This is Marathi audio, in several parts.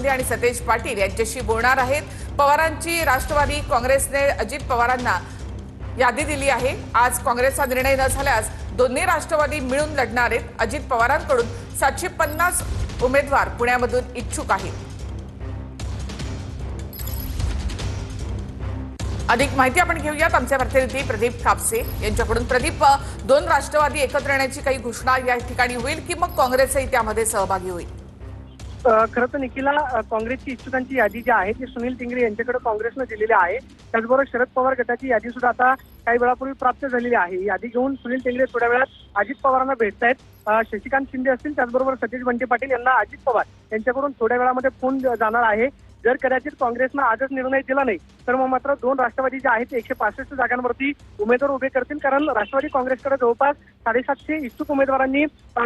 शिंदे आणि सतेज पाटील यांच्याशी बोलणार आहेत। पवारांची राष्ट्रवादी काँग्रेसने अजित पवारांना यादी दिली आहे। आज काँग्रेसचा निर्णय न झाल्यास दोन्ही राष्ट्रवादी मिळून लढणार आहेत। अजित पवारांकडून 750 उमेदवार पुण्यामधून इच्छुक आहेत। अधिक माहिती आपण घेऊयात आमचे प्रतिनिधी प्रदीप कापसे यांच्याकडून। प्रदीप, दोन राष्ट्रवादी एकत्र येण्याची काही घोषणा या ठिकाणी होईल की मग काँग्रेसही त्यामध्ये सहभागी होईल? खरं तर निखिला, काँग्रेसची इच्छुकांची यादी जी आहे ती सुनील टिंगरे यांच्याकडे काँग्रेसनं दिलेली आहे। त्याचबरोबर शरद पवार गटाची यादी सुद्धा आता काही वेळापूर्वी प्राप्त झालेली आहे। यादी घेऊन सुनील टिंगरे थोड्या वेळात अजित पवारांना भेटतायत। शशिकांत शिंदे असतील, त्याचबरोबर सतीश बंटी पाटील यांना अजित पवार यांच्याकडून थोड्या वेळामध्ये फोन जाणार आहे। जर कदाचित काँग्रेसनं आजच निर्णय दिला नाही तर मग मात्र दोन राष्ट्रवादी जे आहेत 165 जागांवरती उमेदवार उभे करतील, कारण राष्ट्रवादी काँग्रेसकडे जवळपास 750 इच्छुक उमेदवारांनी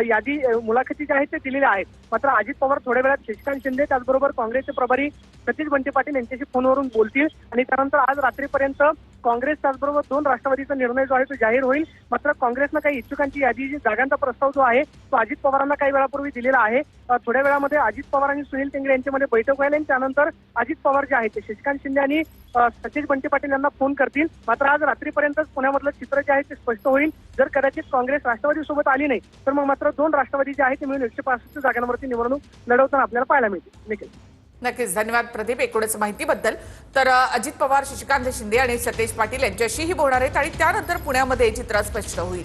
यादी मुलाखती जे आहेत ते दिलेल्या आहेत। मात्र अजित पवार थोड्या वेळात शशिकांत शिंदे त्याचबरोबर काँग्रेसचे प्रभारी सतीश बंटी पाटील यांच्याशी फोनवरून बोलतील आणि त्यानंतर आज रात्रीपर्यंत काँग्रेस त्याचबरोबर दोन राष्ट्रवादीचा निर्णय जो आहे तो जाहीर होईल। मात्र काँग्रेसनं काही इच्छुकांची यादी, जागांचा प्रस्ताव जो आहे तो अजित पवारांना काही वेळापूर्वी दिलेला आहे। थोड्या वेळामध्ये अजित पवार आणि सुनील टिंगरे यांच्यामध्ये बैठक होईल आणि त्यानंतर अजित पवार जे आहेत ते शशिकांत शिंदे आणि सतीश बंटी पाटील यांना फोन करतील। मात्र आज रात्रीपर्यंतच पुण्यामधलं चित्र जे आहे ते स्पष्ट होईल। जर कदाचित काँग्रेस राष्ट्रवादी सोबत आली नाही तर मग मात्र दोन राष्ट्रवादी जे आहेत ते मिळून 165 जागांवरती निवडणूक लढवताना आपल्याला पाहायला मिळतील। नक्कीच, धन्यवाद प्रदीप एकूणच माहितीबद्दल। तर अजित पवार, शशिकांत शिंदे आणि सतेज पाटील यांच्याशीही बोलणार आहेत आणि त्यानंतर पुण्यामध्ये चित्र स्पष्ट होईल।